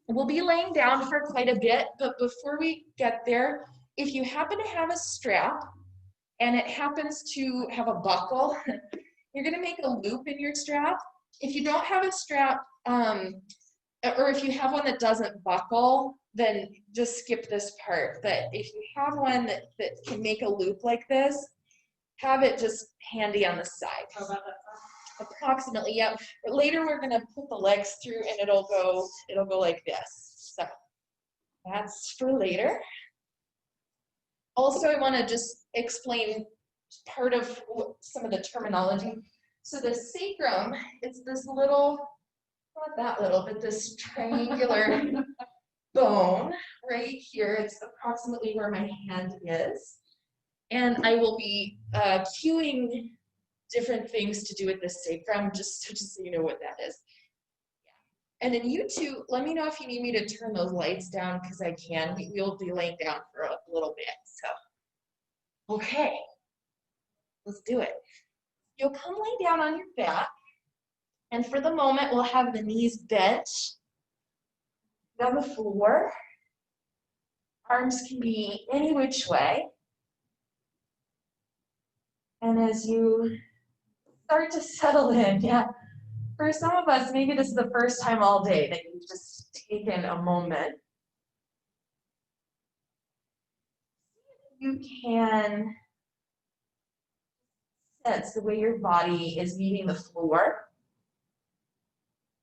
We'll be laying down for quite a bit, but before we get there, if you happen to have a strap and it happens to have a buckle, you're gonna make a loop in your strap. If you don't have a strap, or if you have one that doesn't buckle, then just skip this part. But if you have one that can make a loop like this, have it just handy on the side. How about that? Approximately, yep. But later we're gonna put the legs through and it'll go like this. So that's for later. Also, I want to just explain part of some of the terminology. So the sacrum, it's this little, not that little, but this triangular bone right here. It's approximately where my hand is. And I will be cueing different things to do with the sacrum, just so you know what that is. Yeah. And then you two, let me know if you need me to turn those lights down, because I can. We'll be laying down for a little bit. So, okay, let's do it. You'll come lay down on your back, and for the moment, we'll have the knees bent down the floor. Arms can be any which way. And as you start to settle in, yeah, for some of us, maybe this is the first time all day that you've just taken a moment. You can sense the way your body is meeting the floor.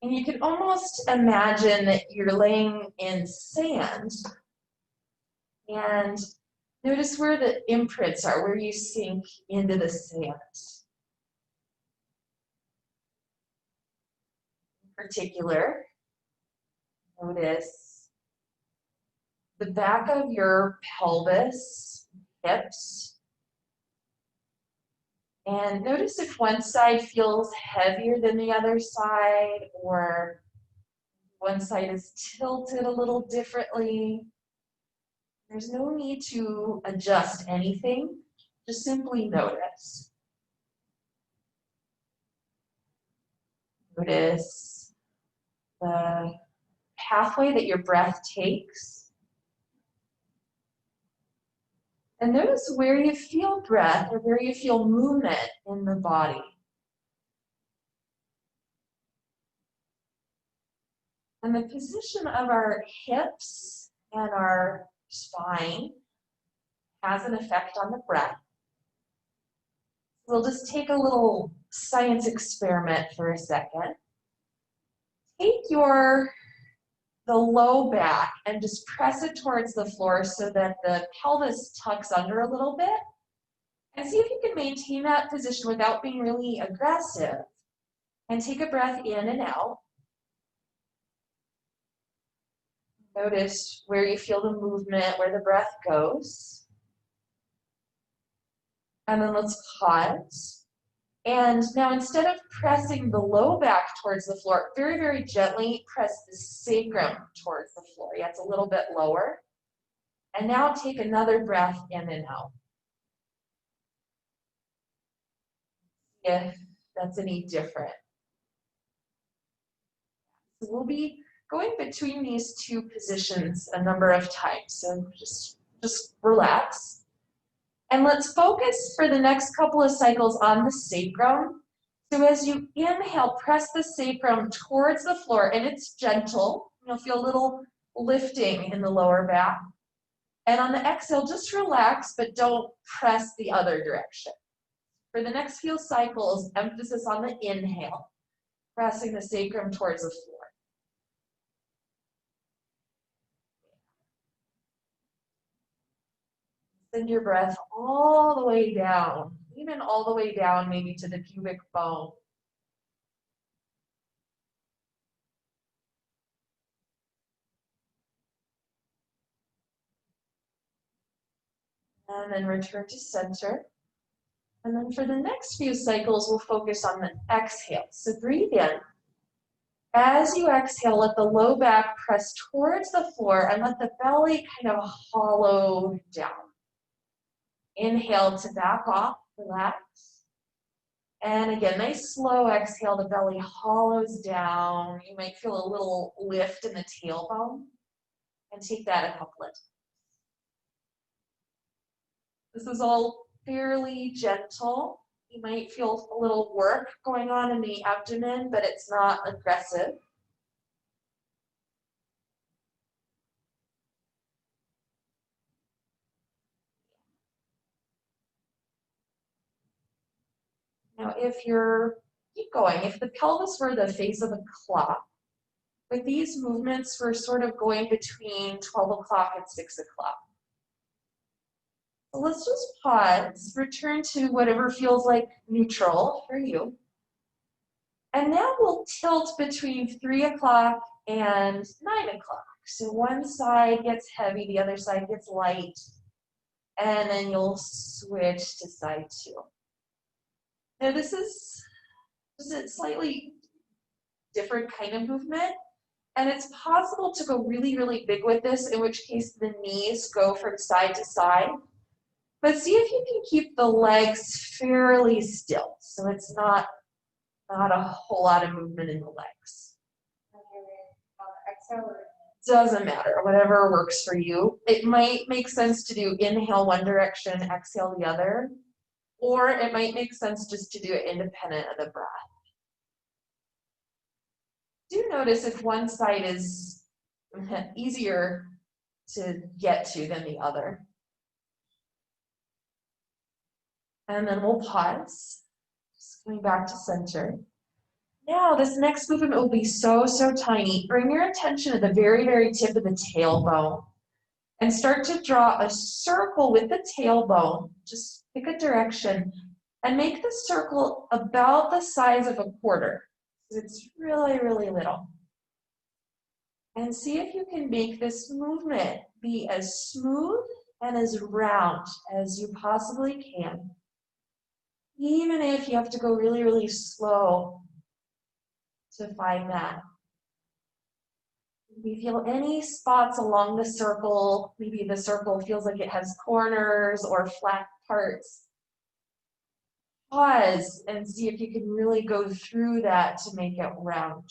And you can almost imagine that you're laying in sand. And notice where the imprints are, where you sink into the sand. In particular, notice the back of your pelvis, hips. And notice if one side feels heavier than the other side, or one side is tilted a little differently. There's no need to adjust anything, just simply notice. Notice the pathway that your breath takes. And notice where you feel breath or where you feel movement in the body. And the position of our hips and our spine has an effect on the breath. We'll just take a little science experiment for a second. Take the low back and just press it towards the floor so that the pelvis tucks under a little bit. And see if you can maintain that position without being really aggressive. And take a breath in and out. Notice where you feel the movement, where the breath goes. And then let's pause. And now instead of pressing the low back towards the floor, very, very gently press the sacrum towards the floor. Yeah, it's a little bit lower. And now take another breath in and out. If that's any different. So we'll be going between these two positions a number of times. So just relax. And let's focus for the next couple of cycles on the sacrum. So as you inhale, press the sacrum towards the floor, and it's gentle. You'll feel a little lifting in the lower back. And on the exhale, just relax, but don't press the other direction. For the next few cycles, emphasis on the inhale, pressing the sacrum towards the floor. Send your breath all the way down, even all the way down maybe to the pubic bone. And then return to center. And then for the next few cycles, we'll focus on the exhale. So breathe in. As you exhale, let the low back press towards the floor and let the belly kind of hollow down. Inhale to back off, relax. And again, nice slow exhale, the belly hollows down. You might feel a little lift in the tailbone. And take that a couple of times. This is all fairly gentle. You might feel a little work going on in the abdomen, but it's not aggressive. Now, keep going, if the pelvis were the face of a clock, with these movements, we're sort of going between 12 o'clock and 6 o'clock. So let's just pause, return to whatever feels like neutral for you. And now we'll tilt between 3 o'clock and 9 o'clock. So one side gets heavy, the other side gets light, and then you'll switch to side 2. Now this is a slightly different kind of movement, and it's possible to go really, really big with this, in which case the knees go from side to side. But see if you can keep the legs fairly still, so it's not a whole lot of movement in the legs. Doesn't matter, whatever works for you. It might make sense to do inhale one direction, exhale the other, or it might make sense just to do it independent of the breath. Do notice if one side is easier to get to than the other. And then we'll pause, just coming back to center. Now, this next movement will be so tiny. Bring your attention to the very, very tip of the tailbone and start to draw a circle with the tailbone. Just pick a direction and make the circle about the size of a quarter. It's really, really little. And see if you can make this movement be as smooth and as round as you possibly can. Even if you have to go really, really slow to find that. If you feel any spots along the circle, maybe the circle feels like it has corners or flat parts, pause and see if you can really go through that to make it round.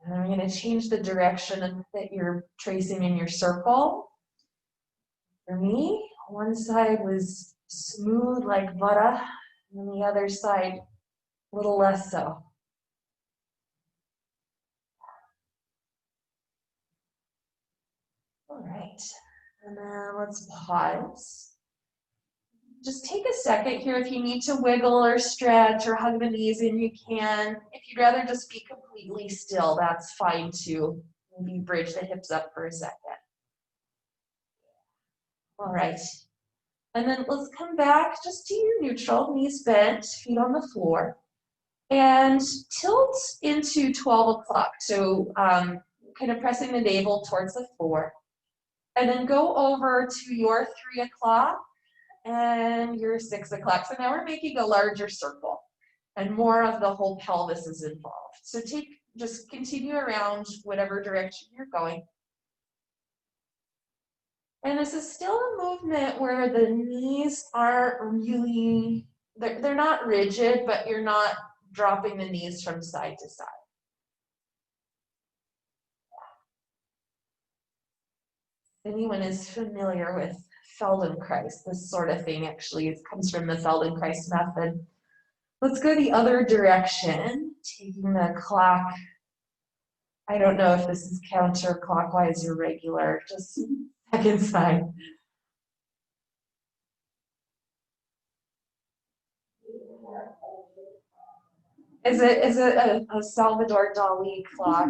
And I'm going to change the direction that you're tracing in your circle. For me, one side was smooth like butter, and the other side a little less so. All right, and then let's pause. Just take a second here. If you need to wiggle or stretch or hug the knees in, you can. If you'd rather just be completely still, that's fine too. Maybe bridge the hips up for a second. All right, and then let's come back just to your neutral, knees bent, feet on the floor, and tilt into 12 o'clock. So kind of pressing the navel towards the floor, and then go over to your 3 o'clock and your 6 o'clock. So now we're making a larger circle, and more of the whole pelvis is involved. So just continue around whatever direction you're going. And this is still a movement where the knees aren't really, they're not rigid, but you're not dropping the knees from side to side. Anyone is familiar with Feldenkrais, this sort of thing actually comes from the Feldenkrais method. Let's go the other direction, taking the clock. I don't know if this is counterclockwise or regular, just second side. Is it a Salvador Dali clock?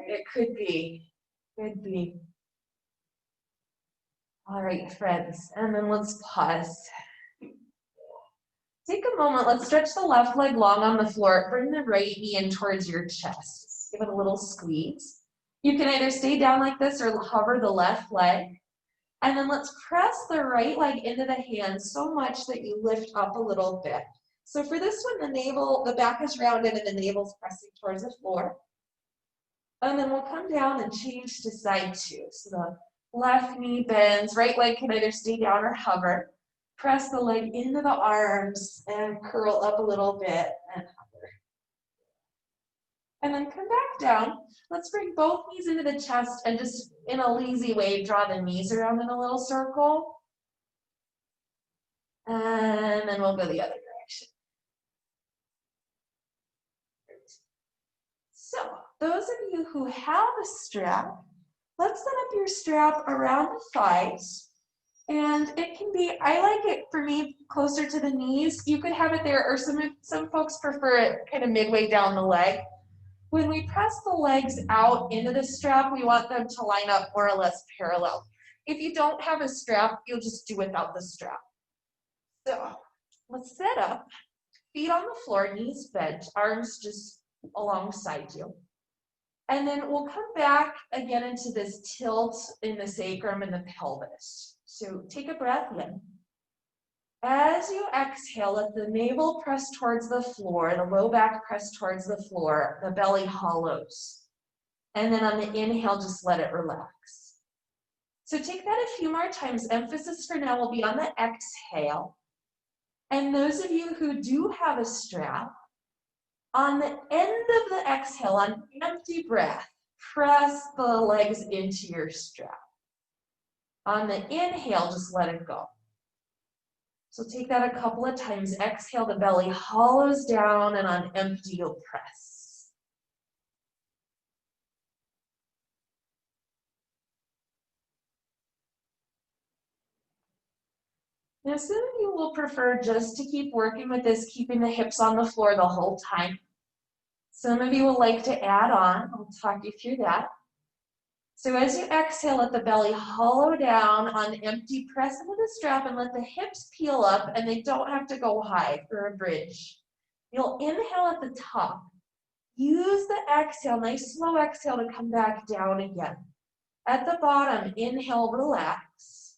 It could be. Could be. All right, friends, and then let's pause. Take a moment, let's stretch the left leg long on the floor. Bring the right knee in towards your chest. Give it a little squeeze. You can either stay down like this or hover the left leg. And then let's press the right leg into the hands so much that you lift up a little bit. So for this one, the back is rounded and the navel's pressing towards the floor. And then we'll come down and change to side 2. So the left knee bends, right leg can either stay down or hover. Press the leg into the arms and curl up a little bit and hover. And then come back down. Let's bring both knees into the chest and just in a lazy way, draw the knees around in a little circle. And then we'll go the other direction. So those of you who have a strap, let's set up your strap around the thighs. And it can be, I like it for me closer to the knees. You could have it there, or some folks prefer it kind of midway down the leg. When we press the legs out into the strap, we want them to line up more or less parallel. If you don't have a strap, you'll just do without the strap. So let's set up, feet on the floor, knees bent, arms just alongside you. And then we'll come back again into this tilt in the sacrum and the pelvis. So take a breath in. As you exhale, let the navel press towards the floor, the low back press towards the floor, the belly hollows. And then on the inhale, just let it relax. So take that a few more times. Emphasis for now will be on the exhale. And those of you who do have a strap, on the end of the exhale, on empty breath, press the legs into your strap. On the inhale, just let it go. So take that a couple of times. Exhale, the belly hollows down, and on empty, you'll press. Now, some of you will prefer just to keep working with this, keeping the hips on the floor the whole time. Some of you will like to add on. I'll talk you through that. So as you exhale, let the belly hollow down. On empty, press into the strap and let the hips peel up, and they don't have to go high for a bridge. You'll inhale at the top. Use the exhale, nice slow exhale, to come back down again. At the bottom, inhale, relax.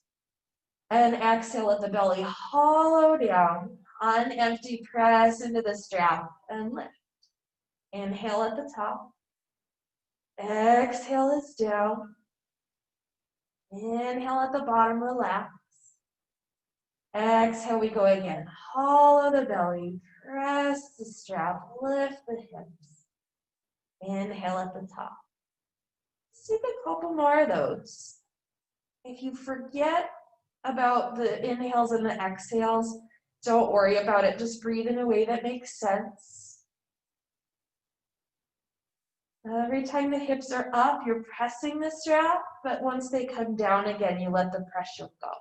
And exhale, let the belly hollow down. On empty, press into the strap and lift. Inhale at the top. Exhale is down. Inhale at the bottom, relax. Exhale, we go again. Hollow the belly, press the strap, lift the hips. Inhale at the top. Let's take a couple more of those. If you forget about the inhales and the exhales, don't worry about it. Just breathe in a way that makes sense. Every time the hips are up, you're pressing the strap, but once they come down again, you let the pressure go.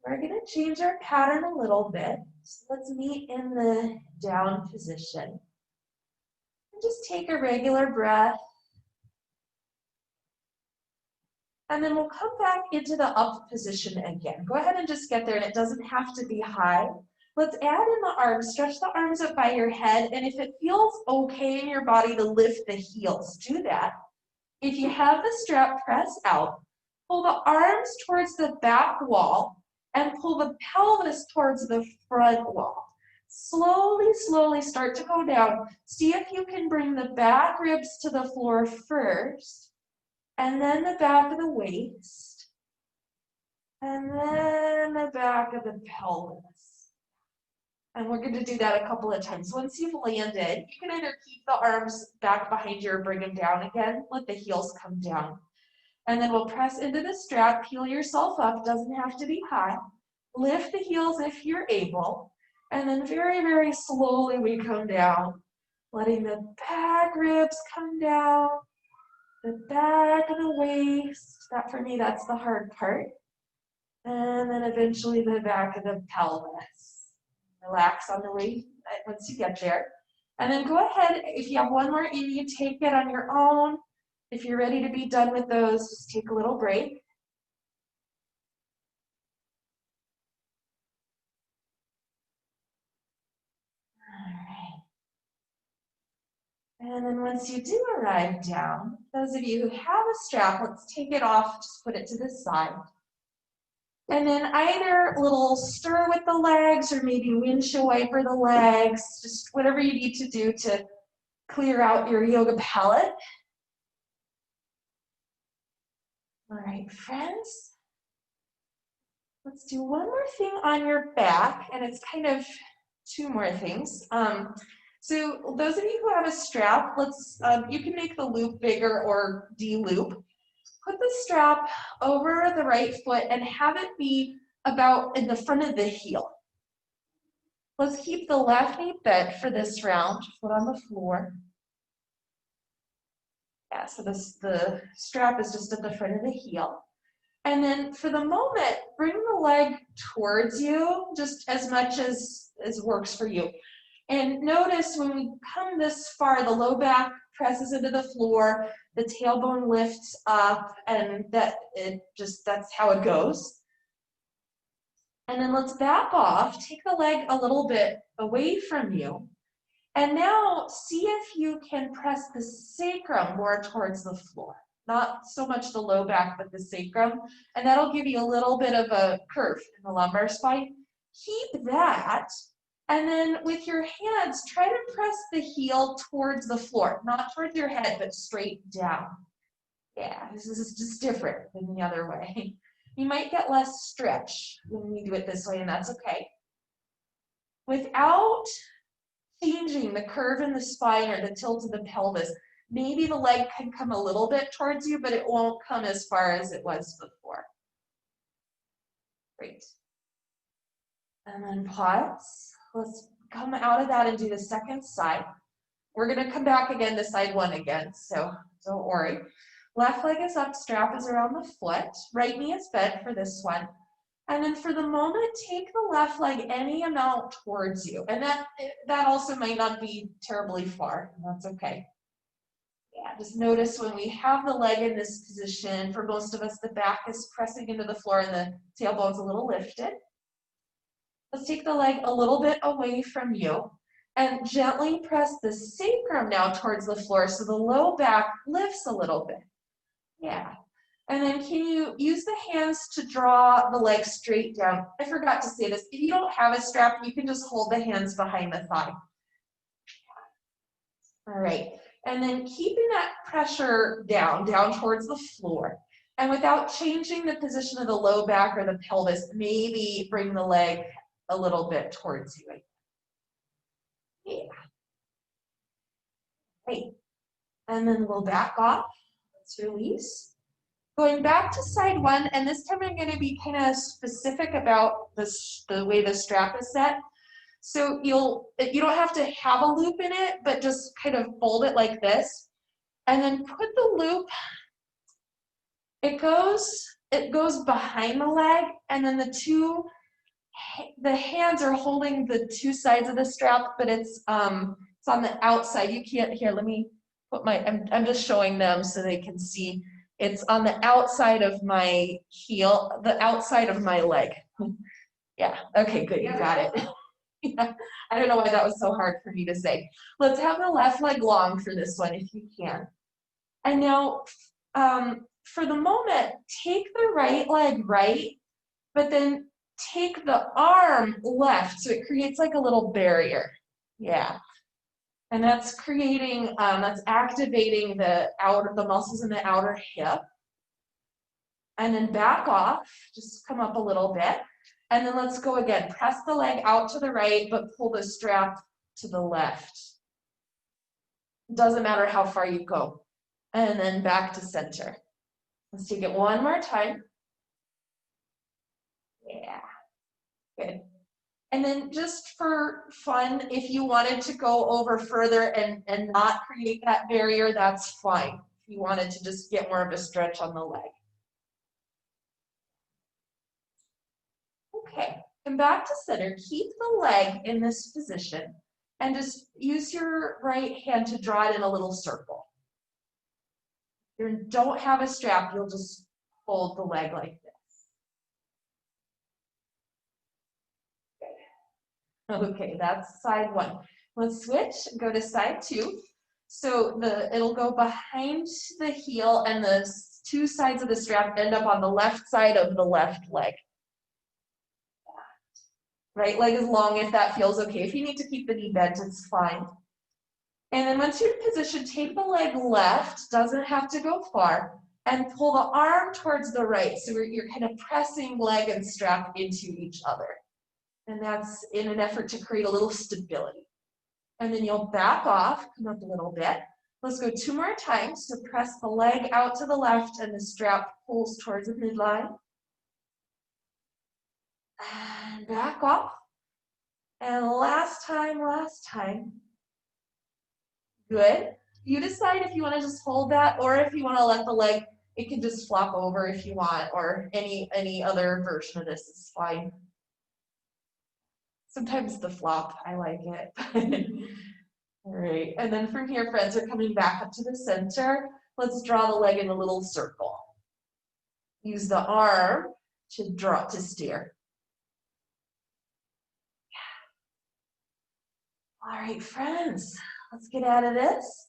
We're going to change our pattern a little bit. So let's meet in the down position. And just take a regular breath. And then we'll come back into the up position again. Go ahead and just get there, and it doesn't have to be high. Let's add in the arms. Stretch the arms up by your head, and if it feels okay in your body to lift the heels, do that. If you have the strap, press out. Pull the arms towards the back wall and pull the pelvis towards the front wall. Slowly, slowly start to go down. See if you can bring the back ribs to the floor first, and then the back of the waist, and then the back of the pelvis. And we're going to do that a couple of times. Once you've landed, you can either keep the arms back behind you or bring them down again. Let the heels come down. And then we'll press into the strap, peel yourself up, doesn't have to be high. Lift the heels if you're able. And then very, very slowly we come down, letting the back ribs come down, the back of the waist. That for me, that's the hard part. And then eventually the back of the pelvis. Relax on the way once you get there. And then go ahead, if you have one more in you, take it on your own. If you're ready to be done with those, just take a little break. All right. And then once you do arrive down, those of you who have a strap, let's take it off, just put it to the side. And then either a little stir with the legs or maybe windshield wiper the legs, just whatever you need to do to clear out your yoga palette. All right, friends. Let's do one more thing on your back, and it's kind of two more things. So those of you who have a strap, you can make the loop bigger or de-loop. Put the strap over the right foot and have it be about in the front of the heel. Let's keep the left knee bent for this round, foot on the floor. Yeah, so the strap is just at the front of the heel. And then for the moment, bring the leg towards you just as much as works for you. And notice when we come this far, the low back presses into the floor, the tailbone lifts up, and that's how it goes. And then let's back off, take the leg a little bit away from you. And now see if you can press the sacrum more towards the floor. Not so much the low back, but the sacrum. And that'll give you a little bit of a curve in the lumbar spine. Keep that. And then with your hands, try to press the heel towards the floor. Not towards your head, but straight down. Yeah, this is just different than the other way. You might get less stretch when you do it this way, and that's okay. Without changing the curve in the spine or the tilt of the pelvis, maybe the leg can come a little bit towards you, but it won't come as far as it was before. Great. And then pause. Let's come out of that and do the second side. We're going to come back again to side one again, so don't worry. Left leg is up, strap is around the foot. Right knee is bent for this one. And then for the moment, take the left leg any amount towards you. And that also might not be terribly far. That's okay. Yeah, just notice when we have the leg in this position, for most of us, the back is pressing into the floor and the tailbone's a little lifted. Let's take the leg a little bit away from you and gently press the sacrum now towards the floor so the low back lifts a little bit. Yeah. And then can you use the hands to draw the leg straight down? I forgot to say this. If you don't have a strap, you can just hold the hands behind the thigh. All right. And then keeping that pressure down towards the floor. And without changing the position of the low back or the pelvis, maybe bring the leg a little bit towards you. Yeah. Great. And then we'll back off. Let's release. Going back to side one, and this time I'm going to be kind of specific about the way the strap is set. So you don't have to have a loop in it, but just kind of fold it like this. And then put the loop, it goes behind the leg, and then the hands are holding the two sides of the strap, but it's on the outside. You can't, here, let me put I'm just showing them so they can see. It's on the outside of my heel, the outside of my leg. Yeah, okay, good, you got it. Yeah, I don't know why that was so hard for me to say. Let's have the left leg long for this one if you can. And now, for the moment, take the right leg right, but then take the arm left, so it creates like a little barrier. Yeah. And that's creating, that's activating the muscles in the outer hip. And then back off, just come up a little bit. And then let's go again. Press the leg out to the right, but pull the strap to the left. Doesn't matter how far you go. And then back to center. Let's take it one more time. Yeah, good. And then just for fun, if you wanted to go over further and not create that barrier, that's fine. If you wanted to just get more of a stretch on the leg. Okay, and back to center. Keep the leg in this position and just use your right hand to draw it in a little circle. If you don't have a strap, you'll just hold the leg like this. Okay, that's side one. Let's switch, go to side two. So it'll go behind the heel and the two sides of the strap end up on the left side of the left leg. Right leg is long if that feels okay. If you need to keep the knee bent, it's fine. And then once you're in position, take the leg left, doesn't have to go far, and pull the arm towards the right. So you're kind of pressing leg and strap into each other. And that's in an effort to create a little stability. And then you'll back off, come up a little bit. Let's go 2 more times. So press the leg out to the left and the strap pulls towards the midline. And back off. And last time. Good. You decide if you want to just hold that or if you want to let the leg, it can just flop over if you want, or any other version of this is fine. Sometimes the flop, I like it. All right, and then from here, friends, are coming back up to the center. Let's draw the leg in a little circle. Use the arm to steer. All right, friends, let's get out of this.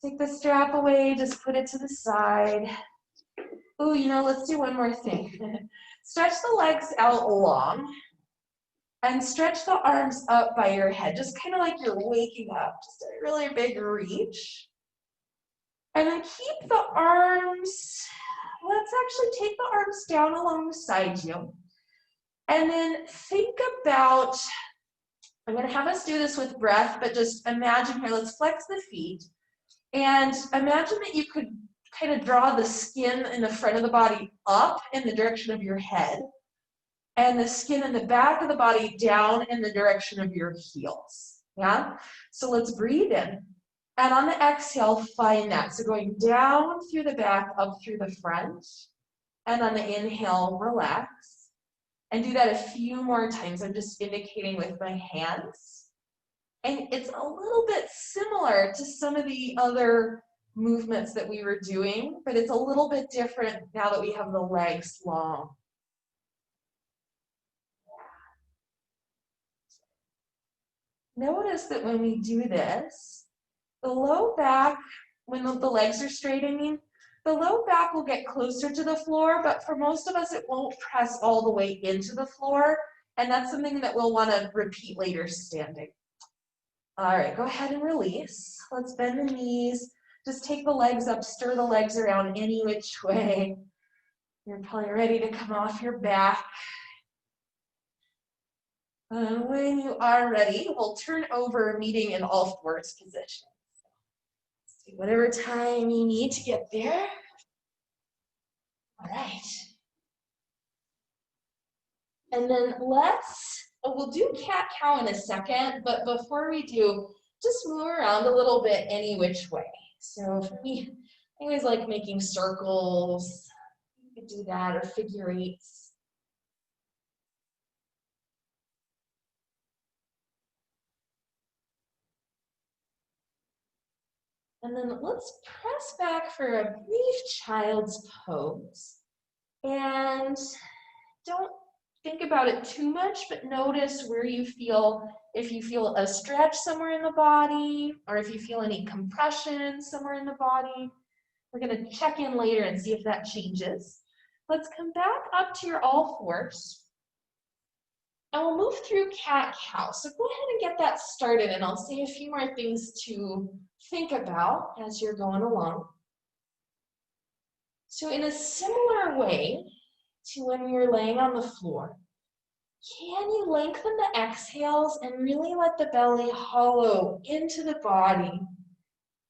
Take the strap away, just put it to the side. Oh, let's do one more thing. Stretch the legs out long and stretch the arms up by your head, just kind of like you're waking up, just a really big reach. And then keep the arms, let's actually take the arms down alongside you. And then think about, I'm going to have us do this with breath, but just imagine here, let's flex the feet. And imagine that you could kind of draw the skin in the front of the body up in the direction of your head, and the skin in the back of the body down in the direction of your heels. Yeah? So let's breathe in. And on the exhale, find that. So going down through the back, up through the front. And on the inhale, relax. And do that a few more times. I'm just indicating with my hands. And it's a little bit similar to some of the other movements that we were doing, but it's a little bit different now that we have the legs long. Notice that when we do this, the low back, when the legs are straight, the low back will get closer to the floor, but for most of us, it won't press all the way into the floor, and that's something that we'll want to repeat later standing. All right, go ahead and release. Let's bend the knees. Just take the legs up, stir the legs around any which way. You're probably ready to come off your back. And when you are ready, we'll turn over, meeting in all fours position. Take whatever time you need to get there. All right. And then we'll do cat-cow in a second, but before we do, just move around a little bit any which way. So for me, I always like making circles. You could do that, or figure eights. And then let's press back for a brief child's pose. And don't think about it too much, but notice where you feel, if you feel a stretch somewhere in the body, or if you feel any compression somewhere in the body. We're going to check in later and see if that changes. Let's come back up to your all fours. And we'll move through cat-cow. So go ahead and get that started, and I'll say a few more things to think about as you're going along. So in a similar way to when you're laying on the floor, can you lengthen the exhales and really let the belly hollow into the body?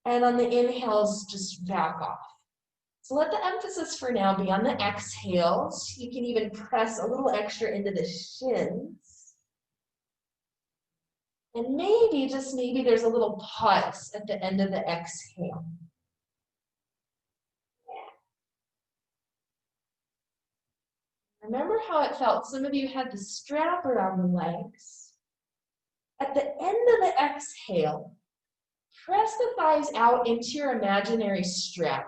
And on the inhales, just back off. So let the emphasis for now be on the exhales. You can even press a little extra into the shins. And maybe, just maybe, there's a little pause at the end of the exhale. Remember how it felt? Some of you had the strap around the legs. At the end of the exhale, press the thighs out into your imaginary strap.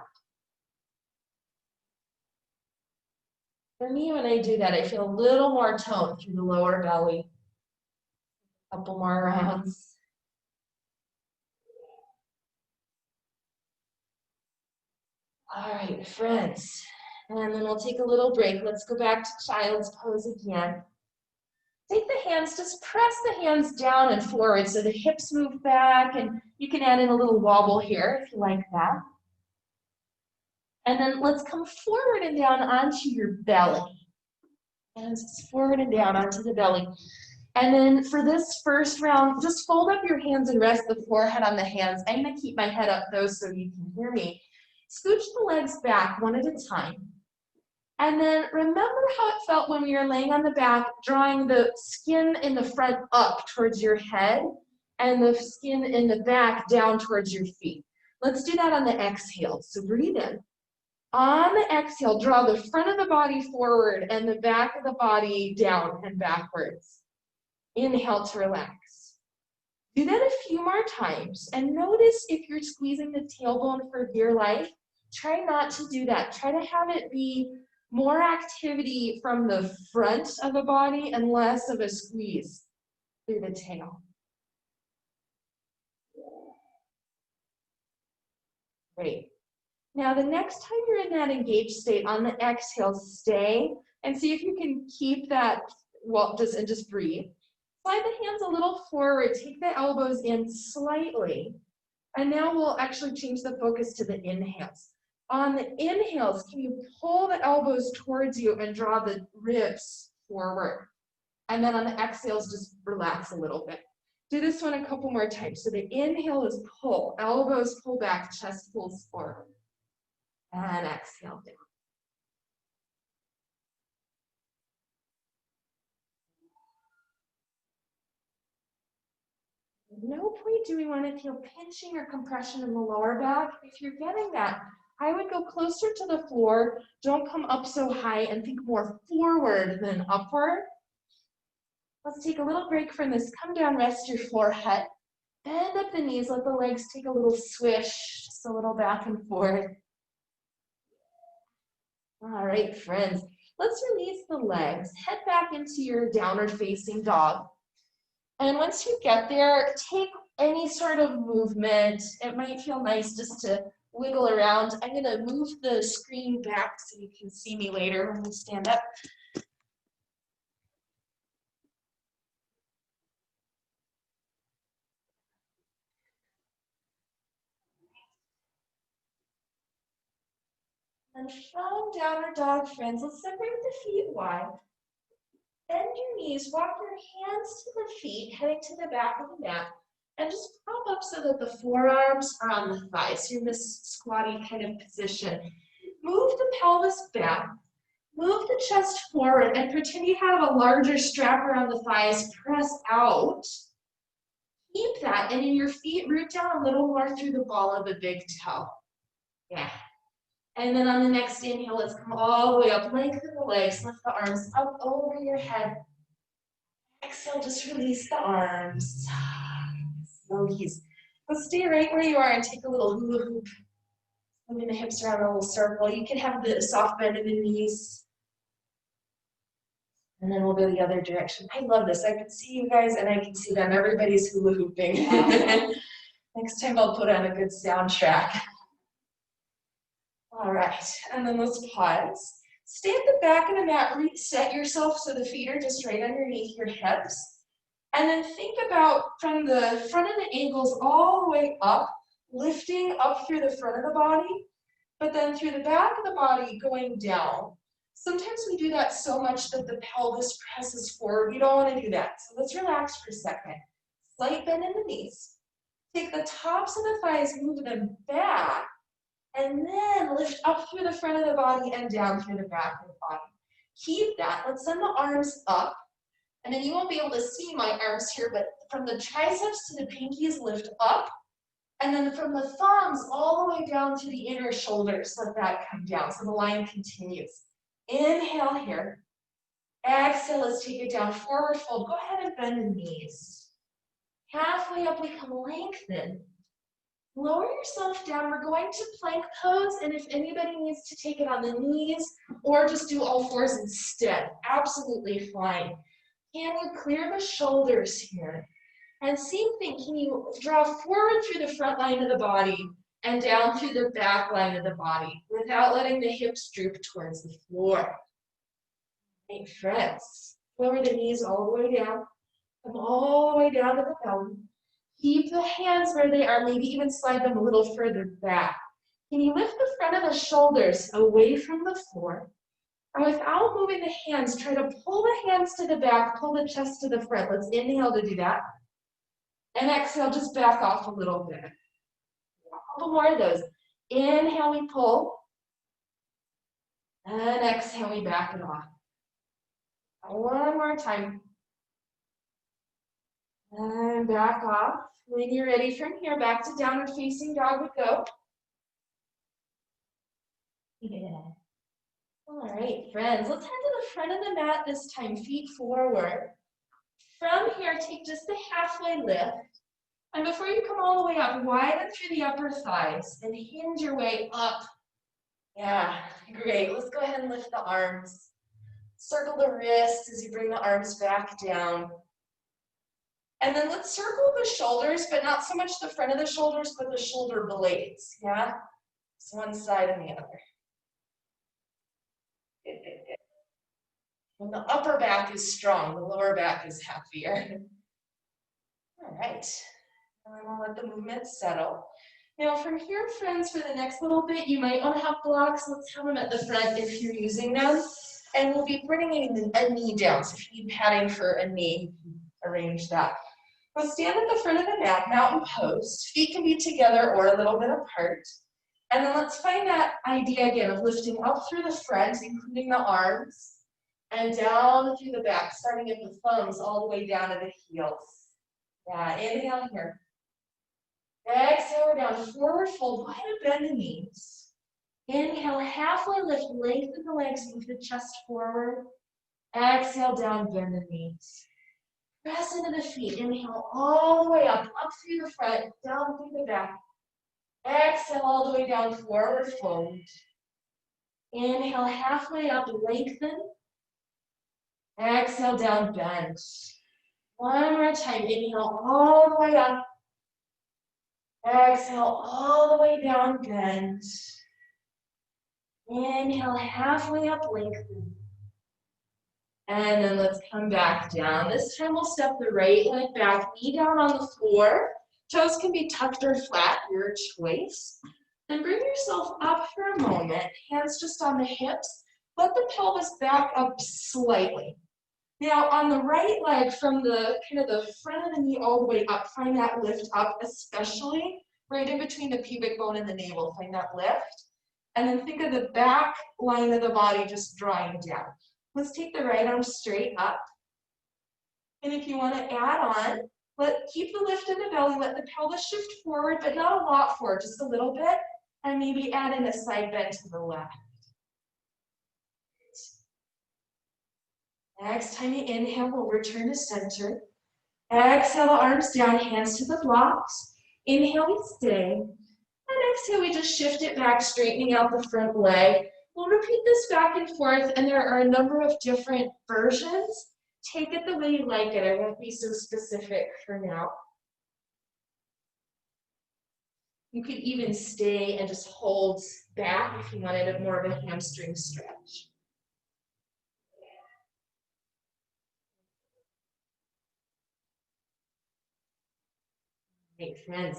For me, when I do that, I feel a little more tone through the lower belly. A couple more rounds. All right, friends. And then we'll take a little break. Let's go back to child's pose again. Take the hands, just press the hands down and forward so the hips move back, and you can add in a little wobble here if you like that. And then let's come forward and down onto your belly. And forward and down onto the belly. And then for this first round, just fold up your hands and rest the forehead on the hands. I'm going to keep my head up though so you can hear me. Scooch the legs back one at a time. And then remember how it felt when we were laying on the back, drawing the skin in the front up towards your head and the skin in the back down towards your feet. Let's do that on the exhale. So breathe in. On the exhale, draw the front of the body forward and the back of the body down and backwards. Inhale to relax. Do that a few more times and notice if you're squeezing the tailbone for dear life. Try not to do that. Try to have it be more activity from the front of the body and less of a squeeze through the tail. Great. Now the next time you're in that engaged state, on the exhale, stay and see if you can keep that, well, just breathe. Slide the hands a little forward, take the elbows in slightly, and now we'll actually change the focus to the inhales. On the inhales, can you pull the elbows towards you and draw the ribs forward? And then on the exhales, just relax a little bit. Do this one a couple more times. So the inhale is pull, elbows pull back, chest pulls forward. And exhale down. At no point do we want to feel pinching or compression in the lower back. If you're getting that, I would go closer to the floor. Don't come up so high and think more forward than upward. Let's take a little break from this. Come down, rest your forehead. Bend up the knees, let the legs take a little swish, just a little back and forth. All right, friends, let's release the legs. Head back into your downward facing dog. And once you get there, take any sort of movement. It might feel nice just to wiggle around. I'm going to move the screen back so you can see me later when we stand up. And from downward dog, friends, let's separate the feet wide. Bend your knees, walk your hands to the feet, heading to the back of the mat, and just prop up so that the forearms are on the thighs. You're in this squatty kind of position. Move the pelvis back, move the chest forward, and pretend you have a larger strap around the thighs. Press out. Keep that, and in your feet, root down a little more through the ball of the big toe. Yeah. And then on the next inhale, let's come all the way up. Lengthen the legs, lift the arms up over your head. Exhale, just release the arms. Release. But stay right where you are and take a little hula hoop. Moving the hips around a little circle. You can have the soft bend in the knees. And then we'll go the other direction. I love this. I can see you guys and I can see them. Everybody's hula hooping. Next time I'll put on a good soundtrack. All right, and then let's pause. Stay at the back of the mat, reset yourself so the feet are just right underneath your hips. And then think about from the front of the ankles all the way up, lifting up through the front of the body, but then through the back of the body going down. Sometimes we do that so much that the pelvis presses forward. You don't want to do that. So let's relax for a second. Slight bend in the knees. Take the tops of the thighs, move them back, and then lift up through the front of the body and down through the back of the body. Keep that. Let's send the arms up. And then you won't be able to see my arms here, but from the triceps to the pinkies, lift up. And then from the thumbs all the way down to the inner shoulders, let that come down. So the line continues. Inhale here. Exhale, let's take it down. Forward fold. Go ahead and bend the knees. Halfway up, we come lengthen. Lower yourself down. We're going to plank pose, and if anybody needs to take it on the knees or just do all fours instead, absolutely fine. Can you clear the shoulders here? And same thing, can you draw forward through the front line of the body and down through the back line of the body without letting the hips droop towards the floor. Right, friends. Lower the knees all the way down. Come all the way down to the belly. Keep the hands where they are, maybe even slide them a little further back. Can you lift the front of the shoulders away from the floor? And without moving the hands, try to pull the hands to the back, pull the chest to the front. Let's inhale to do that. And exhale, just back off a little bit. A couple more of those. Inhale, we pull. And exhale, we back it off. One more time. And back off. When you're ready from here, back to downward facing dog we go. Yeah. All right, friends, let's head to the front of the mat this time, feet forward. From here, take just the halfway lift. And before you come all the way up, widen through the upper thighs and hinge your way up. Yeah, great. Let's go ahead and lift the arms. Circle the wrists as you bring the arms back down. And then let's circle the shoulders, but not so much the front of the shoulders, but the shoulder blades, yeah? So one side and the other. Good, good, good. When the upper back is strong, the lower back is happier. All right, and then we'll let the movement settle. Now from here, friends, for the next little bit, you might want to have blocks. Let's have them at the front if you're using them. And we'll be bringing a knee down. So if you need padding for a knee, arrange that. We'll stand at the front of the mat, mountain pose. Feet can be together or a little bit apart. And then let's find that idea again of lifting up through the front, including the arms, and down through the back, starting at the thumbs all the way down to the heels. Yeah, inhale here. Exhale down, forward fold, wide bend the knees. Inhale, halfway lift, lengthen the legs, move the chest forward. Exhale down, bend the knees. Press into the feet, inhale all the way up through the front, down through the back. Exhale all the way down, forward fold. Inhale, halfway up, lengthen. Exhale down, bend. One more time, inhale all the way up. Exhale all the way down, bend. Inhale, halfway up, lengthen. And then let's come back down. This time we'll step the right leg back, knee down on the floor. Toes can be tucked or flat, your choice. Then bring yourself up for a moment, hands just on the hips. Let the pelvis back up slightly. Now on the right leg, from the kind of the front of the knee all the way up, find that lift up, especially right in between the pubic bone and the navel, find that lift. And then think of the back line of the body just drawing down. Let's take the right arm straight up. And if you want to add on, keep the lift in the belly, let the pelvis shift forward, but not a lot forward, just a little bit. And maybe add in a side bend to the left. Next time you inhale, we'll return to center. Exhale, arms down, hands to the blocks. Inhale, we stay. And exhale, we just shift it back, straightening out the front leg. We'll repeat this back and forth, and there are a number of different versions. Take it the way you like it. I won't be so specific for now. You could even stay and just hold back if you wanted more of a hamstring stretch. Right, friends.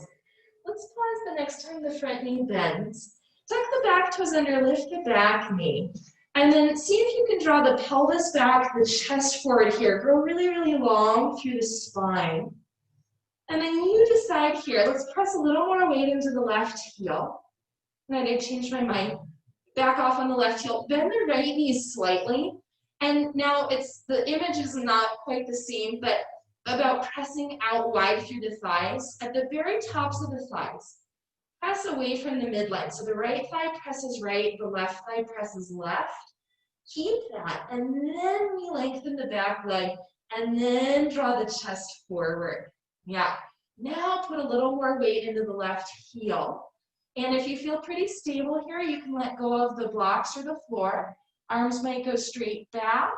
Let's pause the next time the front knee bends. Tuck the back toes under, lift the back knee. And then see if you can draw the pelvis back, the chest forward here. Grow really, really long through the spine. And then you decide here, let's press a little more weight into the left heel. And I did change my mind. Back off on the left heel. Bend the right knee slightly. And now the image is not quite the same, but about pressing out wide through the thighs. At the very tops of the thighs, press away from the midline. So the right thigh presses right, the left thigh presses left. Keep that, and then we lengthen the back leg, and then draw the chest forward. Yeah, now put a little more weight into the left heel. And if you feel pretty stable here, you can let go of the blocks or the floor. Arms might go straight back,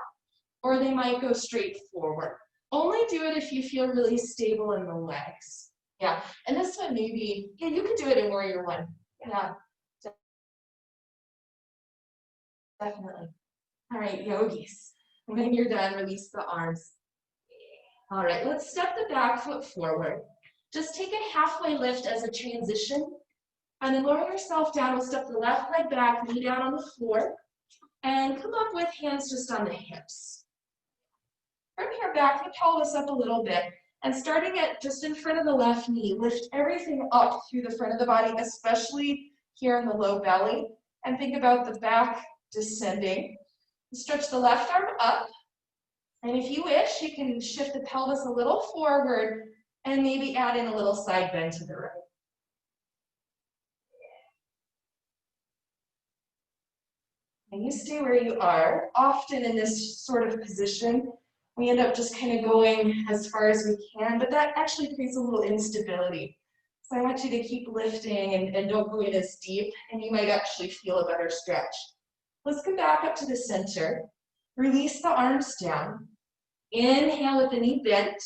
or they might go straight forward. Only do it if you feel really stable in the legs. Yeah, and this one maybe, yeah, you can do it in warrior one. Yeah, definitely. All right, yogis. When you're done, release the arms. All right, let's step the back foot forward. Just take a halfway lift as a transition. And then lower yourself down. We'll step the left leg back, knee down on the floor, and come up with hands just on the hips. From here, back the pelvis up a little bit, and starting at just in front of the left knee, lift everything up through the front of the body, especially here in the low belly, and think about the back descending. Stretch the left arm up, and if you wish, you can shift the pelvis a little forward and maybe add in a little side bend to the right. And you stay where you are. Often in this sort of position, we end up just kind of going as far as we can, but that actually creates a little instability. So I want you to keep lifting and don't go in as deep, and you might actually feel a better stretch. Let's come back up to the center. Release the arms down. Inhale with the knee bent,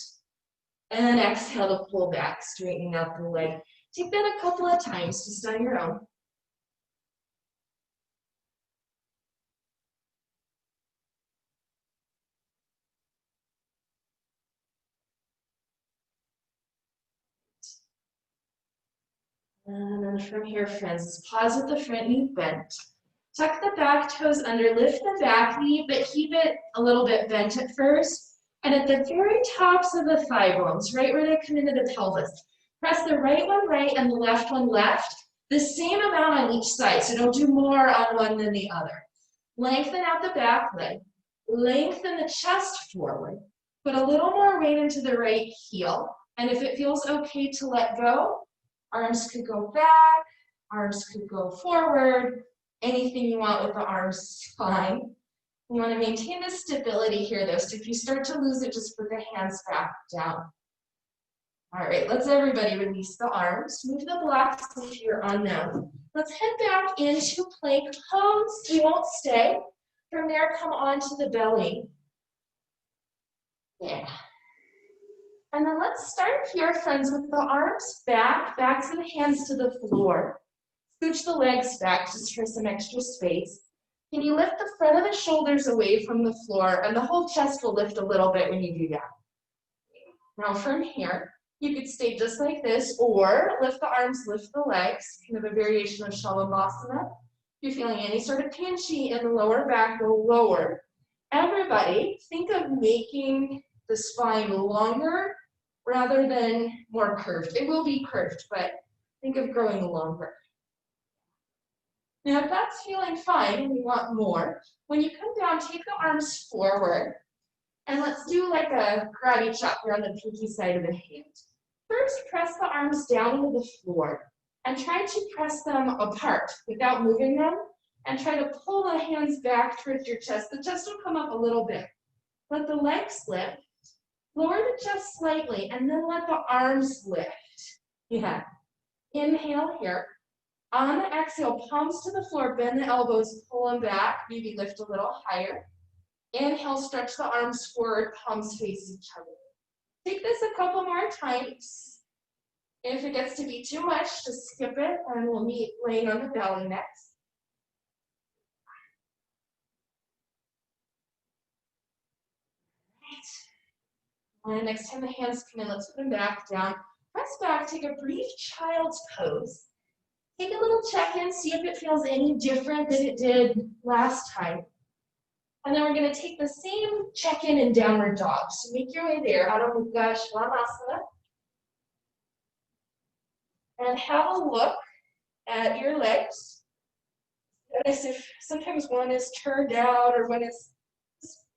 and then exhale to pull back, straightening out the leg. Take that a couple of times just on your own. And then from here, friends, pause with the front knee bent. Tuck the back toes under, lift the back knee, but keep it a little bit bent at first. And at the very tops of the thigh bones, right where they come into the pelvis, press the right one right and the left one left, the same amount on each side, so don't do more on one than the other. Lengthen out the back leg, lengthen the chest forward, put a little more weight into the right heel, and if it feels okay to let go, arms could go back, arms could go forward, anything you want with the arms is fine. You want to maintain the stability here though, so if you start to lose it, just put the hands back down. All right, let's everybody release the arms. Move the blocks if you're on them. Let's head back into plank pose. We won't stay. From there, come onto the belly. Yeah. And then let's start here, friends, with the arms back, backs and hands to the floor. Scooch the legs back just for some extra space. Can you lift the front of the shoulders away from the floor, and the whole chest will lift a little bit when you do that. Now from here, you could stay just like this, or lift the arms, lift the legs, kind of a variation of Shalabhasana. If you're feeling any sort of pinchy in the lower back, go lower. Everybody, think of making the spine longer rather than more curved. It will be curved, but think of growing longer. Now, if that's feeling fine and you want more, when you come down, take the arms forward, and let's do like a karate chop here on the pinky side of the hand. First, press the arms down into the floor, and try to press them apart without moving them, and try to pull the hands back towards your chest. The chest will come up a little bit. Let the legs lift. Lower the chest slightly, and then let the arms lift. Yeah. Inhale here. On the exhale, palms to the floor, bend the elbows, pull them back, maybe lift a little higher. Inhale, stretch the arms forward, palms face each other. Take this a couple more times. If it gets to be too much, just skip it, and we'll meet laying on the belly next. And next time the hands come in, let's put them back down. Press back, take a brief child's pose. Take a little check-in, see if it feels any different than it did last time. And then we're going to take the same check-in in downward dog. So make your way there, Adho Mukha Svanasana. And have a look at your legs. Notice if sometimes one is turned out or one is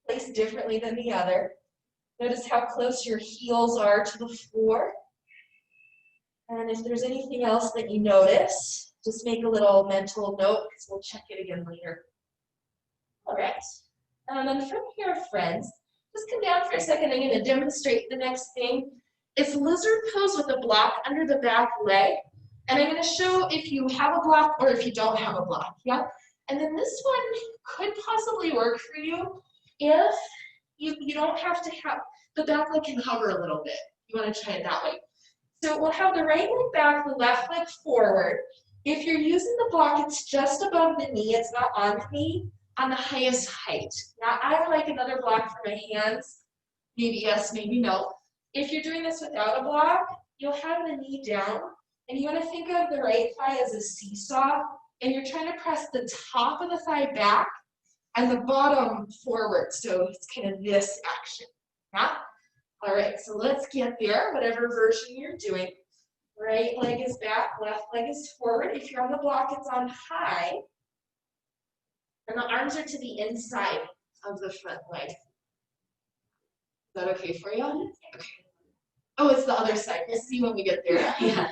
placed differently than the other. Notice how close your heels are to the floor. And if there's anything else that you notice, just make a little mental note because we'll check it again later. All right. And from here, friends, just come down for a second. I'm going to demonstrate the next thing. It's lizard pose with a block under the back leg. And I'm going to show if you have a block or if you don't have a block. Yeah. And then this one could possibly work for you if you don't have to have, the back leg can hover a little bit. You want to try it that way. So we'll have the right leg back, the left leg forward. If you're using the block, it's just above the knee. It's not on the knee, on the highest height. Now, I would like another block for my hands. Maybe yes, maybe no. If you're doing this without a block, you'll have the knee down And you want to think of the right thigh as a seesaw, and you're trying to press the top of the thigh back and the bottom forward. So it's kind of this action. Yeah? All right, so let's get there, whatever version you're doing. Right leg is back, left leg is forward. If you're on the block, it's on high. And the arms are to the inside of the front leg. Is that okay for you? Okay. Oh, it's the other side. We'll see when we get there. Yeah.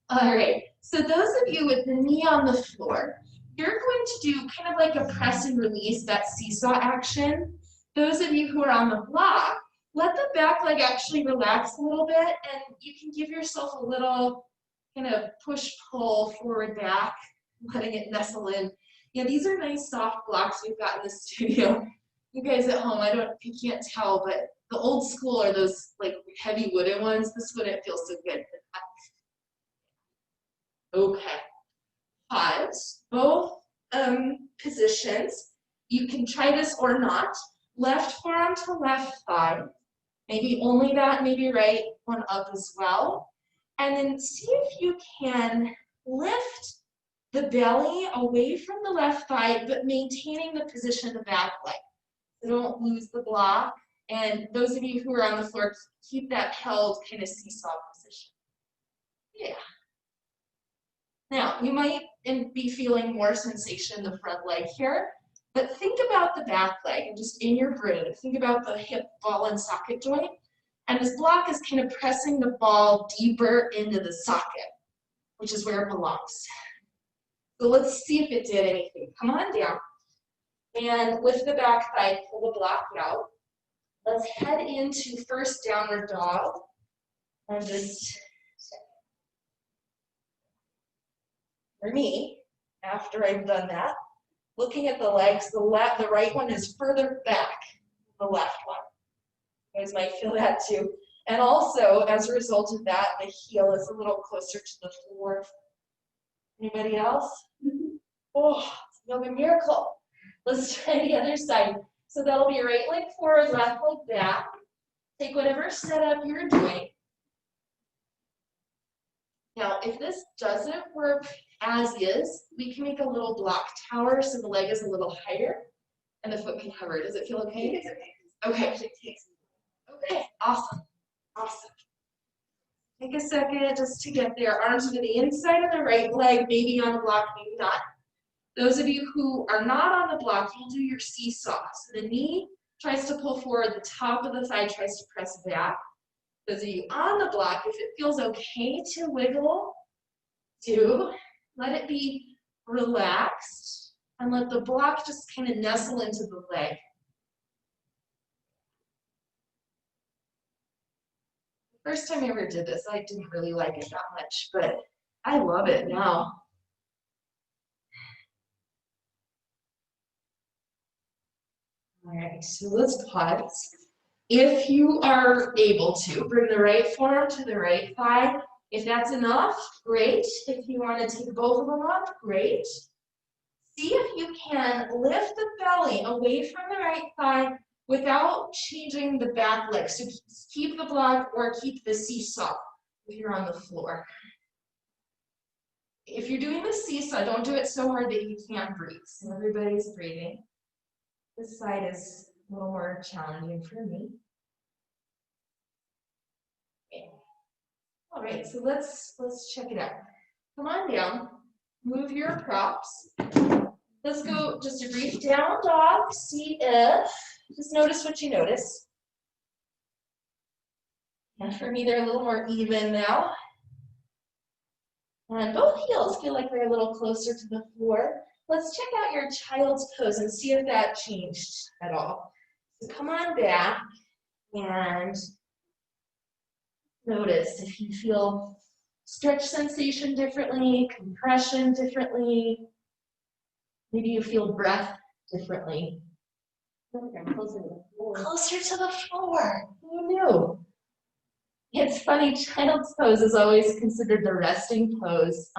All right. So those of you with the knee on the floor, you're going to do kind of like a press and release, that seesaw action. Those of you who are on the block, let the back leg actually relax a little bit, and you can give yourself a little kind of push-pull forward back, letting it nestle in. Yeah, these are nice soft blocks we've got in the studio. You guys at home, you can't tell, but the old school are those like heavy wooden ones. This wouldn't feel so good. Okay. Pause. Both positions. You can try this or not. Left forearm to left thigh. Maybe only that, maybe right one up as well. And then see if you can lift the belly away from the left thigh, but maintaining the position of the back leg. So don't lose the block. And those of you who are on the floor, keep that held kind of seesaw position. Yeah. Now, you might be feeling more sensation in the front leg here, but think about the back leg and just in your groove, think about the hip ball and socket joint. And this block is kind of pressing the ball deeper into the socket, which is where it belongs. So let's see if it did anything. Come on down. And with the back thigh, pull the block out. Let's head into first downward dog. And just, for me, after I've done that, looking at the legs, the right one is further back than the left one. You guys might feel that too. And also, as a result of that, the heel is a little closer to the floor. Anybody else? Oh, it's another miracle. Let's try the other side. So that'll be right leg forward, left leg back. Take whatever setup you're doing. Now, if this doesn't work as is, we can make a little block tower so the leg is a little higher and the foot can hover. Does it feel okay? Okay. Okay, awesome. Awesome. Take a second just to get there. Arms to the inside of the right leg, maybe on the block, maybe not. Those of you who are not on the block, you'll do your seesaw. So the knee tries to pull forward, the top of the thigh tries to press back. Those of you on the block, if it feels okay to wiggle, do. Let it be relaxed and let the block just kind of nestle into the leg. First time I ever did this, I didn't really like it that much, but I love it now. All right, so let's pause. If you are able to, bring the right forearm to the right thigh. If that's enough, great. If you want to take both of them up, great. See if you can lift the belly away from the right thigh without changing the back leg. So keep the block or keep the seesaw if you're on the floor. If you're doing the seesaw, don't do it so hard that you can't breathe. So everybody's breathing. This side is a little more challenging for me. Okay. All right, so let's check it out. Come on down, move your props. Let's go just a brief down dog, see if, just notice what you notice. And for me, they're a little more even now. And both heels feel like they're a little closer to the floor. Let's check out your child's pose and see if that changed at all. So come on back and notice if you feel stretch sensation differently, compression differently. Maybe you feel breath differently. Closer to the floor. Closer to the floor. Who knew? It's funny, child's pose is always considered the resting pose.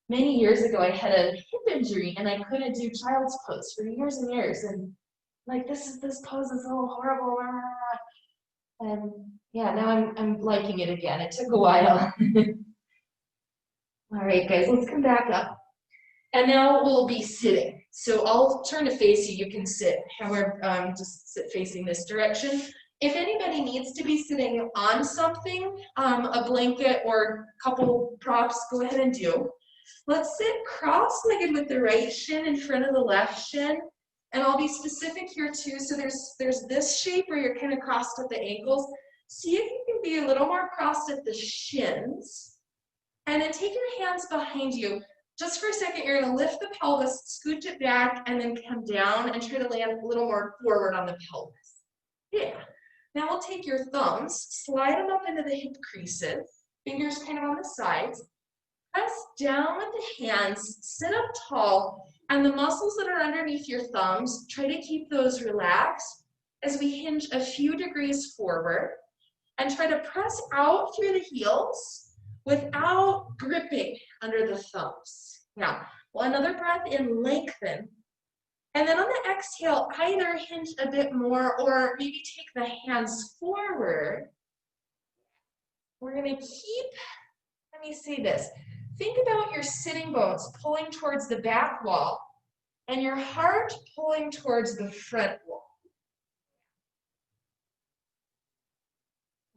Many years ago, I had a hip injury and I couldn't do child's pose for years and years. And like, this pose is so horrible. And yeah, now I'm liking it again. It took a while. All right, guys, let's come back up. And now we'll be sitting. So I'll turn to face you. You can sit, however, just sit facing this direction. If anybody needs to be sitting on something, a blanket or a couple props, go ahead and do. Let's sit cross-legged with the right shin in front of the left shin. And I'll be specific here too. So there's this shape where you're kind of crossed at the ankles. See if you can be a little more crossed at the shins. And then take your hands behind you. Just for a second, you're going to lift the pelvis, scooch it back, and then come down and try to land a little more forward on the pelvis. Yeah. Now we'll take your thumbs, slide them up into the hip creases, fingers kind of on the sides. Press down with the hands, sit up tall, and the muscles that are underneath your thumbs, try to keep those relaxed as we hinge a few degrees forward and try to press out through the heels without gripping under the thumbs. Now, well, another breath in, lengthen. And then on the exhale, either hinge a bit more or maybe take the hands forward. We're gonna keep, let me say this. Think about your sitting bones pulling towards the back wall and your heart pulling towards the front wall.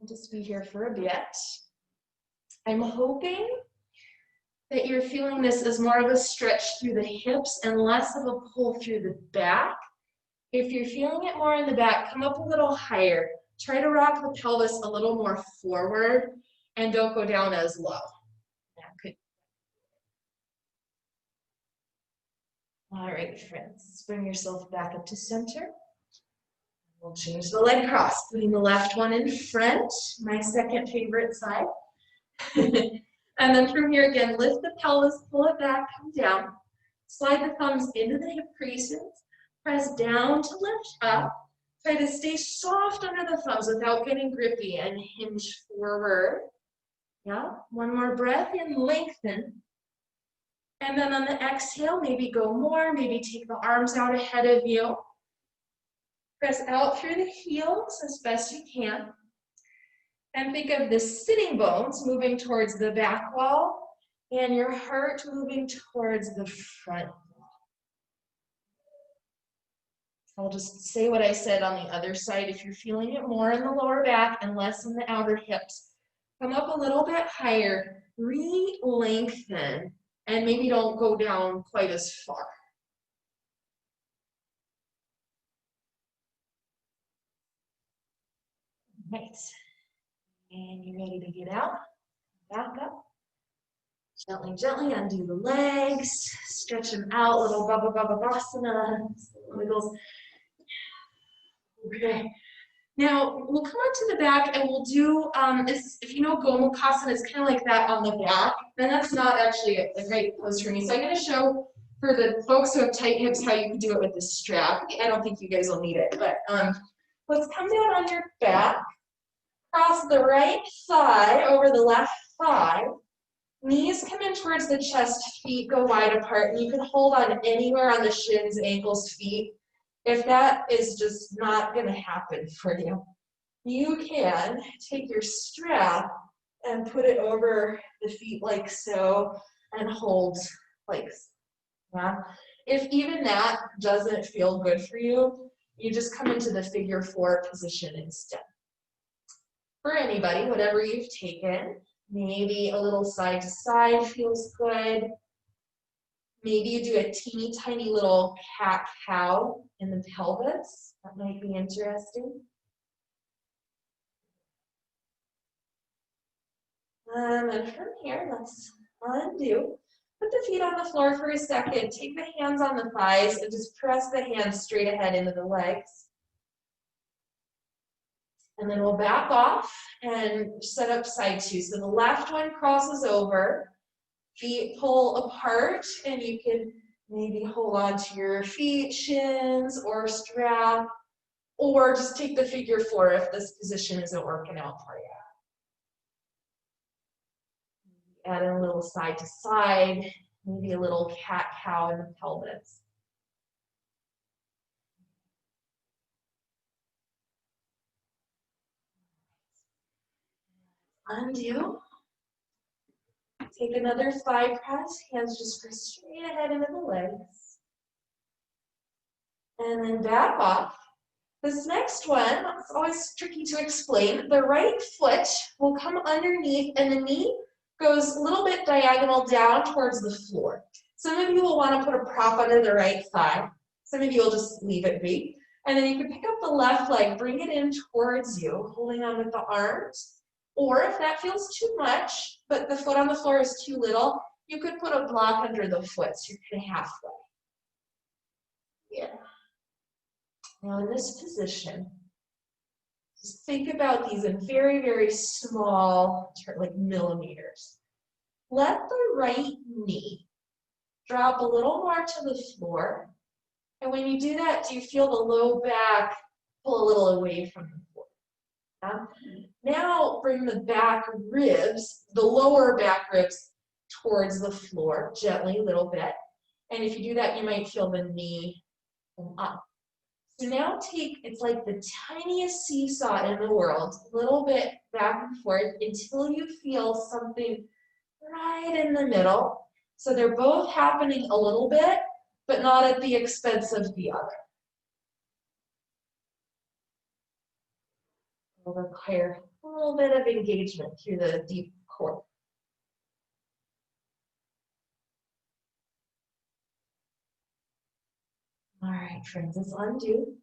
I'll just be here for a bit. I'm hoping that you're feeling this as more of a stretch through the hips and less of a pull through the back. If you're feeling it more in the back, come up a little higher. Try to rock the pelvis a little more forward and don't go down as low. All right, friends, bring yourself back up to center. We'll change the leg cross, putting the left one in front, my second favorite side. And then from here again, lift the pelvis, pull it back, come down. Slide the thumbs into the hip creases. Press down to lift up. Try to stay soft under the thumbs without getting grippy and hinge forward. Yeah, one more breath in, lengthen. And then on the exhale, maybe go more, maybe take the arms out ahead of you. Press out through the heels as best you can. And think of the sitting bones moving towards the back wall and your heart moving towards the front wall. I'll just say what I said on the other side. If you're feeling it more in the lower back and less in the outer hips, come up a little bit higher, re-lengthen, and maybe don't go down quite as far. Right. And you're ready to get out. Back up. Gently, gently undo the legs. Stretch them out. Little Baba Baba Vasana. Wiggles. Okay. Now we'll come up to the back and we'll do, if you know Gomukhasana, it's kind of like that on the back. And that's not actually a great pose for me. So I'm going to show for the folks who have tight hips how you can do it with this strap. I don't think you guys will need it, but let's come down on your back. Cross the right thigh over the left thigh. Knees come in towards the chest, feet go wide apart, and you can hold on anywhere on the shins, ankles, feet. If that is just not going to happen for you, you can take your strap and put it over the feet like so and hold like so. Yeah? If even that doesn't feel good for you, you just come into the figure 4 position instead. For anybody, whatever you've taken, maybe a little side to side feels good. Maybe you do a teeny tiny little cat-cow in the pelvis. That might be interesting. And from here, let's undo. Put the feet on the floor for a second. Take the hands on the thighs and just press the hands straight ahead into the legs. And then we'll back off and set up side 2. So the left one crosses over, feet pull apart, and you can maybe hold on to your feet, shins, or strap, or just take the figure 4 if this position isn't working out for you. Add in a little side to side, maybe a little cat-cow in the pelvis. Undo. Take another thigh press, hands just go straight ahead into the legs. And then back off. This next one, it's always tricky to explain. The right foot will come underneath and the knee goes a little bit diagonal down towards the floor. Some of you will want to put a prop under the right thigh. Some of you will just leave it be. And then you can pick up the left leg, bring it in towards you, holding on with the arms. Or if that feels too much, but the foot on the floor is too little, you could put a block under the foot, so you're kind of halfway. Yeah. Now in this position, just think about these in very, very small, like millimeters. Let the right knee drop a little more to the floor. And when you do that, do you feel the low back pull a little away from the floor? Yeah? Now bring the back ribs, the lower back ribs towards the floor, gently a little bit. And if you do that, you might feel the knee come up. So now take, it's like the tiniest seesaw in the world, a little bit back and forth until you feel something right in the middle. So they're both happening a little bit, but not at the expense of the other. Will require a little bit of engagement through the deep core. All right, friends, let's undo.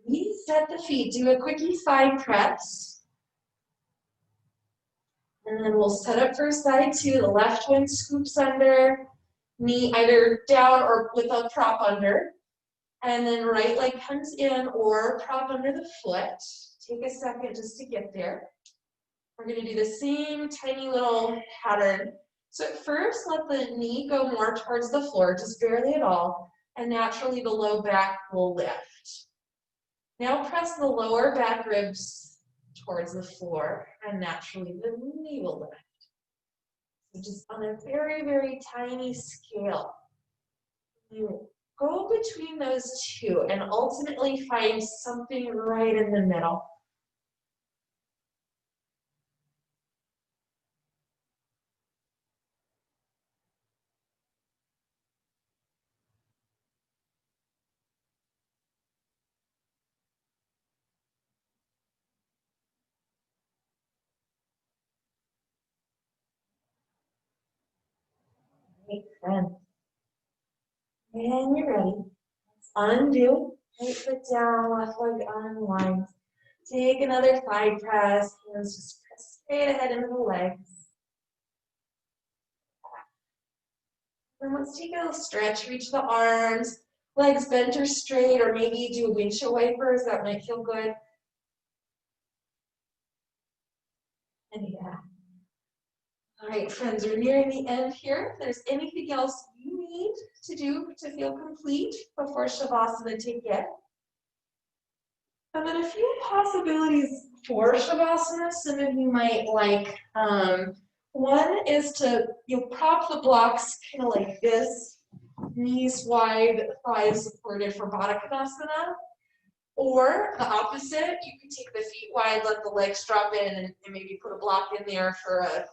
Reset the feet. Do a quickie side press. And then we'll set up for side two. The left one scoops under, knee either down or with a prop under. And then right leg comes in or prop under the foot. Take a second just to get there. We're going to do the same tiny little pattern. So at first, let the knee go more towards the floor, just barely at all, and naturally the low back will lift. Now press the lower back ribs towards the floor, and naturally the knee will lift. So just on a very, very tiny scale. You go between those two and ultimately find something right in the middle. Great, friend. And you're ready. Let's undo. Right foot down, left leg unwind. Take another thigh press. Hands just press straight ahead into the legs. And let's take a little stretch. Reach the arms. Legs bent or straight, or maybe do windshield wipers. That might feel good. And yeah. All right, friends, we're nearing the end here. If there's anything else you need to do to feel complete before Shavasana, take it. And then a few possibilities for Shavasana some of you might like. One is to prop the blocks kind of like this, knees wide, thighs supported for Baddha Konasana. Or the opposite, you can take the feet wide, let the legs drop in, and maybe put a block in there for a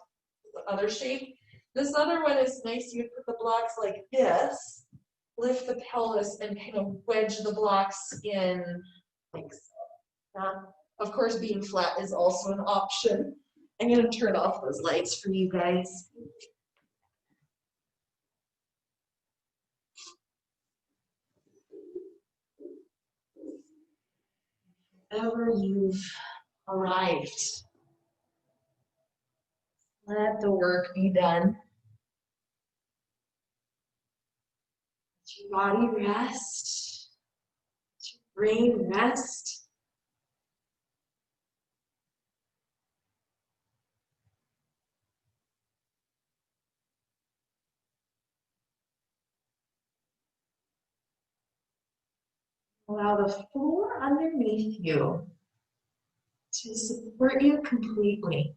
other shape. This other one is nice. You put the blocks like this, lift the pelvis, and kind of wedge the blocks in like so. Of course, being flat is also an option. I'm going to turn off those lights for you guys. Wherever you've arrived, let the work be done. Let your body rest. Let your brain rest. Allow the floor underneath you to support you completely.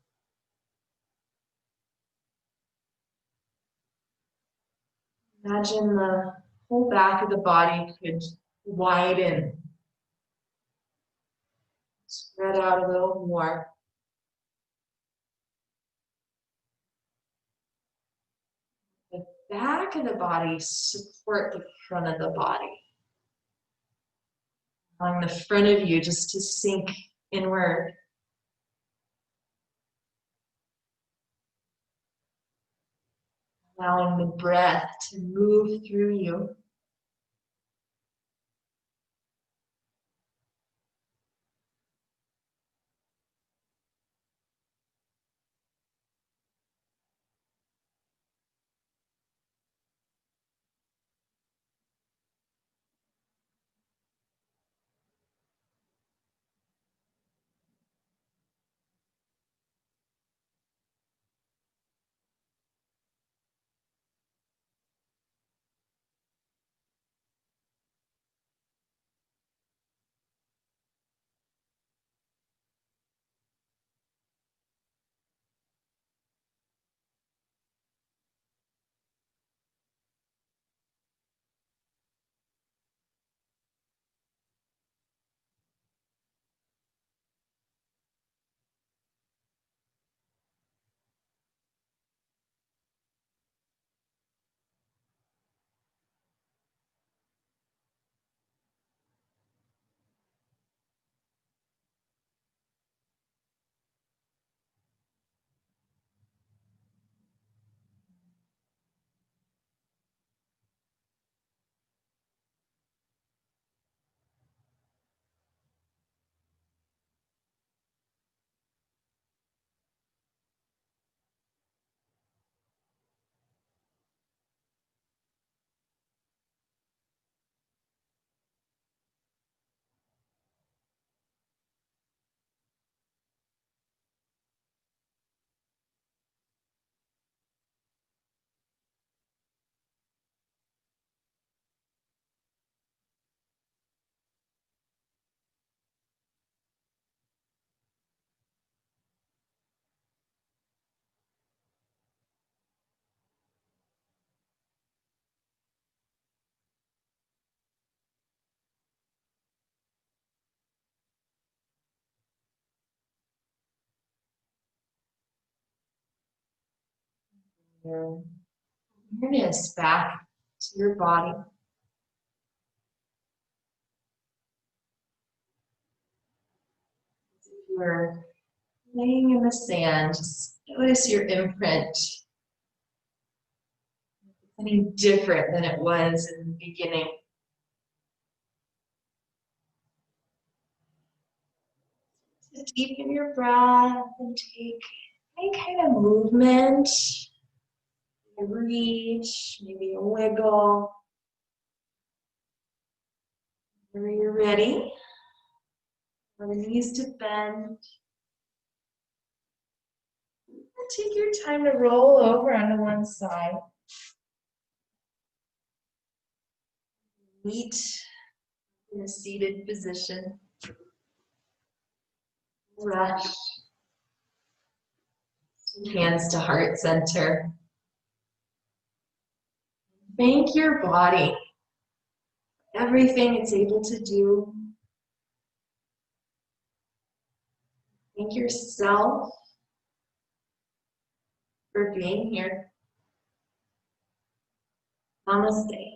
Imagine the whole back of the body could widen, spread out a little more. back of the body support the front of the body. Allowing the front of you just to sink inward. Allowing the breath to move through you. Your awareness back to your body. If you're laying in the sand, just notice your imprint. It's any different than it was in the beginning. Just deepen your breath and take any kind of movement. A reach, maybe a wiggle. Whenever you're ready, allow the knees to bend. And take your time to roll over onto one side. Meet in a seated position. Rush. Hands to heart center. Thank your body. Everything it's able to do. Thank yourself for being here. Namaste.